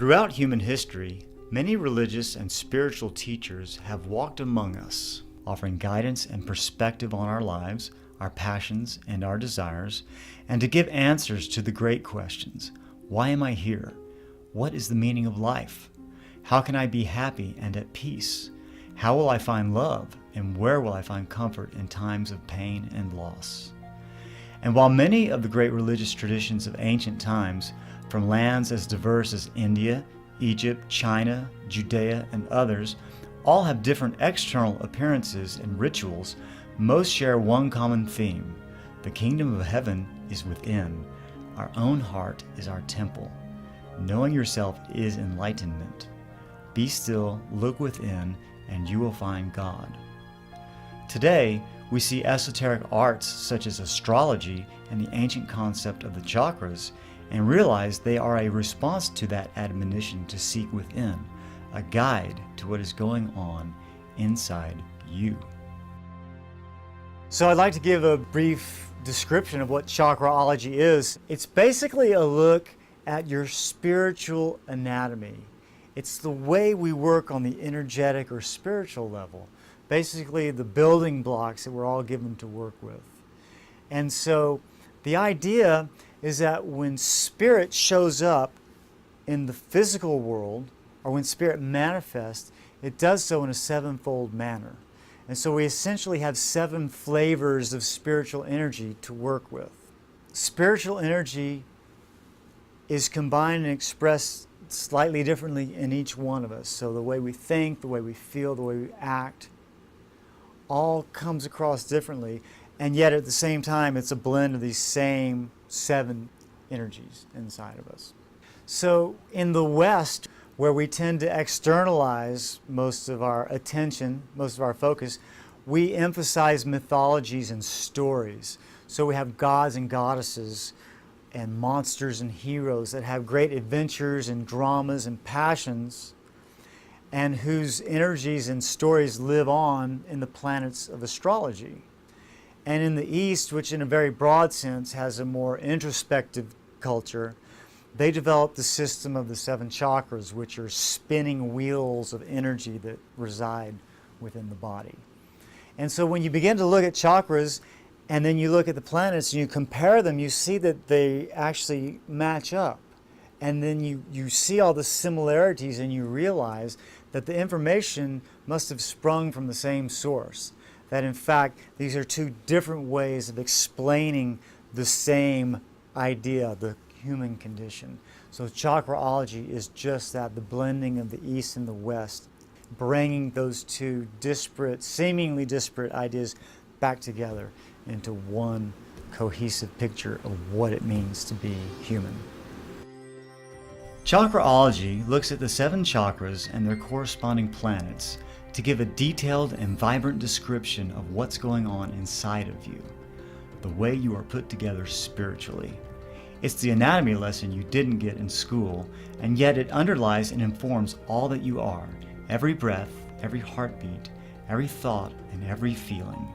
Throughout human history, many religious and spiritual teachers have walked among us, offering guidance and perspective on our lives, our passions, and our desires, and to give answers to the great questions. Why am I here? What is the meaning of life? How can I be happy and at peace? How will I find love, and where will I find comfort in times of pain and loss? And while many of the great religious traditions of ancient times, from lands as diverse as India, Egypt, China, Judea, and others, all have different external appearances and rituals, most share one common theme. The kingdom of heaven is within. Our own heart is our temple. Knowing yourself is enlightenment. Be still, look within, and you will find God. Today, we see esoteric arts such as astrology and the ancient concept of the chakras, and realize they are a response to that admonition to seek within, a guide to what is going on inside you. So I'd like to give a brief description of what chakraology is. It's basically a look at your spiritual anatomy. It's the way we work on the energetic or spiritual level. Basically the building blocks that we're all given to work with. And so the idea is that when spirit shows up in the physical world, or when spirit manifests, it does so in a sevenfold manner. And so we essentially have 7 flavors of spiritual energy to work with. Spiritual energy is combined and expressed slightly differently in each one of us. So the way we think, the way we feel, the way we act, all comes across differently, and yet at the same time it's a blend of these same 7 energies inside of us. So in the West, where we tend to externalize most of our attention, most of our focus, we emphasize mythologies and stories. So we have gods and goddesses and monsters and heroes that have great adventures and dramas and passions, and whose energies and stories live on in the planets of astrology. And in the East, which in a very broad sense has a more introspective culture, they developed the system of the 7 chakras, which are spinning wheels of energy that reside within the body. And so when you begin to look at chakras, and then you look at the planets and you compare them, you see that they actually match up. And then you see all the similarities, and you realize that the information must have sprung from the same source. That in fact, these are 2 different ways of explaining the same idea, the human condition. So chakraology is just that, the blending of the East and the West, bringing those 2 disparate, seemingly disparate ideas back together into one cohesive picture of what it means to be human. Chakraology looks at the 7 chakras and their corresponding planets to give a detailed and vibrant description of what's going on inside of you, the way you are put together spiritually. It's the anatomy lesson you didn't get in school, and yet it underlies and informs all that you are, every breath, every heartbeat, every thought, and every feeling.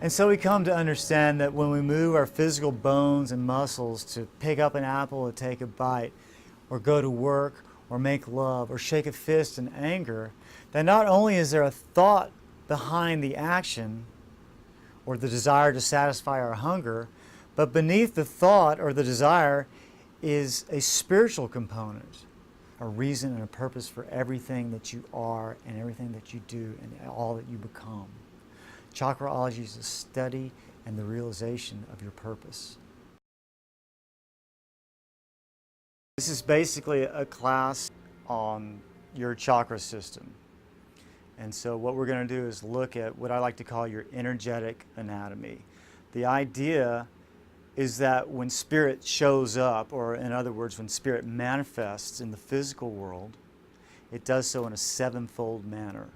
And so we come to understand that when we move our physical bones and muscles to pick up an apple or take a bite, or go to work, or make love, or shake a fist in anger, that not only is there a thought behind the action, or the desire to satisfy our hunger, but beneath the thought or the desire is a spiritual component, a reason and a purpose for everything that you are and everything that you do and all that you become. Chakraology is a study and the realization of your purpose. This is basically a class on your chakra system. And so what we're going to do is look at what I like to call your energetic anatomy. The idea is that when spirit shows up, or in other words, when spirit manifests in the physical world, it does so in a 7-fold manner.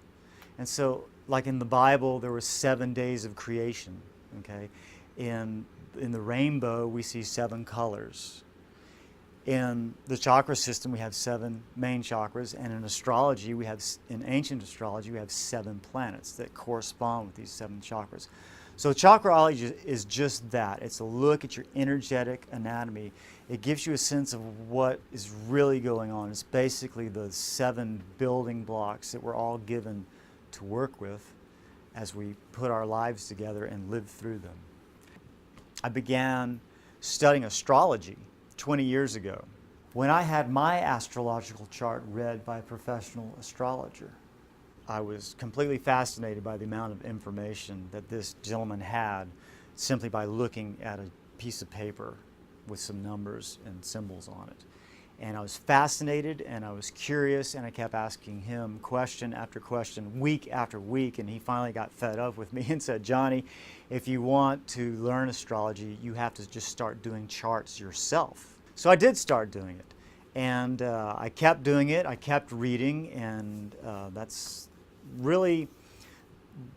And so, like in the Bible, there were 7 days of creation, okay? In the rainbow, we see 7 colors. In the chakra system, we have 7 main chakras, and in astrology, in ancient astrology, we have 7 planets that correspond with these 7 chakras. So chakraology is just that. It's a look at your energetic anatomy. It gives you a sense of what is really going on. It's basically the 7 building blocks that we're all given to work with as we put our lives together and live through them. I began studying astrology 20 years ago when I had my astrological chart read by a professional astrologer. I was completely fascinated by the amount of information that this gentleman had simply by looking at a piece of paper with some numbers and symbols on it. And I was fascinated and I was curious, and I kept asking him question after question, week after week, and he finally got fed up with me and said, "Johnny, if you want to learn astrology, you have to just start doing charts yourself." So I did start doing it, and I kept doing it, I kept reading, and that's really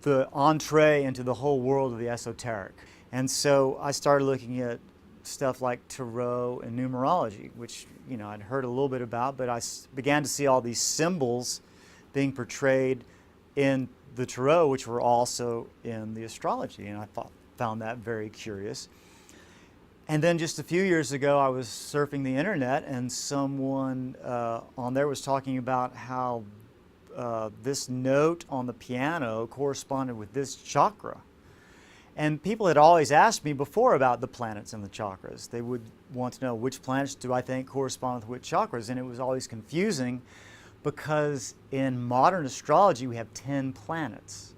the entree into the whole world of the esoteric. And so I started looking at stuff like tarot and numerology, which, you know, I'd heard a little bit about, but I began to see all these symbols being portrayed in the tarot, which were also in the astrology, and I found that very curious. And then just a few years ago, I was surfing the internet, and someone on there was talking about how this note on the piano corresponded with this chakra. And people had always asked me before about the planets and the chakras. They would want to know which planets do I think correspond with which chakras, and it was always confusing because in modern astrology we have 10 planets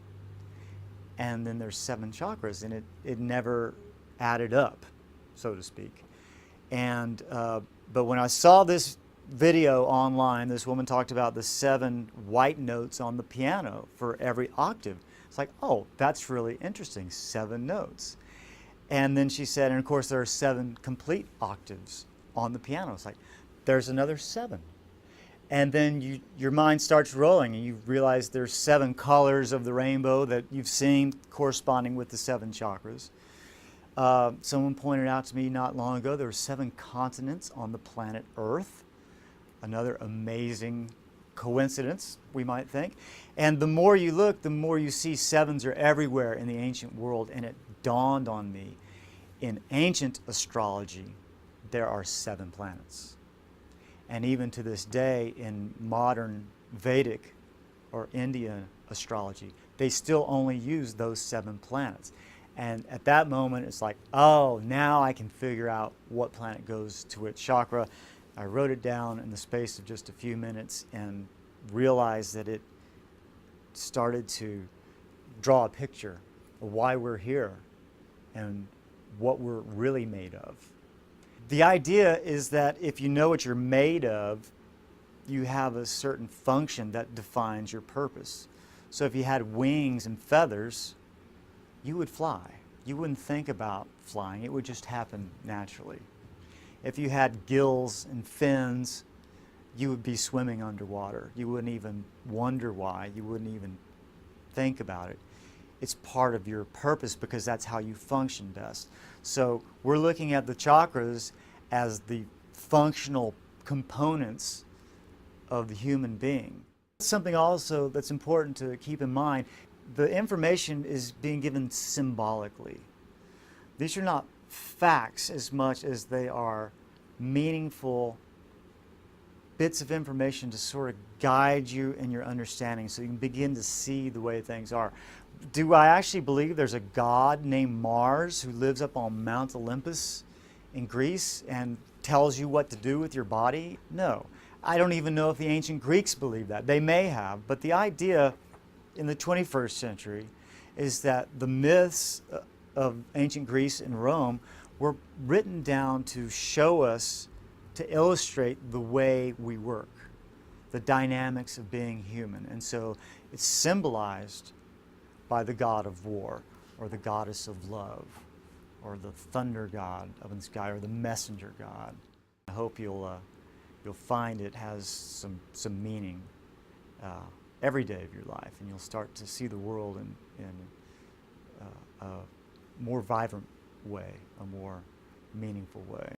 and then there's 7 chakras, and it never added up, so to speak. And but when I saw this video online, this woman talked about the 7 white notes on the piano for every octave. It's like, oh, that's really interesting, 7 notes. And then she said, and of course there are 7 complete octaves on the piano. It's like, there's another 7. And then your mind starts rolling and you realize there's 7 colors of the rainbow that you've seen corresponding with the 7 chakras. Someone pointed out to me not long ago there were 7 continents on the planet Earth. Another amazing coincidence, we might think. And the more you look, the more you see 7s are everywhere in the ancient world. And it dawned on me, in ancient astrology, there are 7 planets. And even to this day, in modern Vedic or Indian astrology, they still only use those 7 planets. And at that moment, it's like, oh, now I can figure out what planet goes to which chakra. I wrote it down in the space of just a few minutes and realized that it started to draw a picture of why we're here and what we're really made of. The idea is that if you know what you're made of, you have a certain function that defines your purpose. So if you had wings and feathers, you would fly. You wouldn't think about flying. It would just happen naturally. If you had gills and fins, you would be swimming underwater. You wouldn't even wonder why. You wouldn't even think about it. It's part of your purpose because that's how you function best. So we're looking at the chakras as the functional components of the human being. Something also that's important to keep in mind, the information is being given symbolically. These are not facts as much as they are meaningful bits of information to sort of guide you in your understanding so you can begin to see the way things are. Do I actually believe there's a god named Mars who lives up on Mount Olympus in Greece and tells you what to do with your body? No. I don't even know if the ancient Greeks believed that. They may have, but the idea in the 21st century is that the myths of ancient Greece and Rome were written down to show us, to illustrate the way we work, the dynamics of being human. And so it's symbolized by the god of war, or the goddess of love, or the thunder god up in the sky, or the messenger god. I hope you'll find it has some meaning every day of your life, and you'll start to see the world in a more vibrant way, a more meaningful way.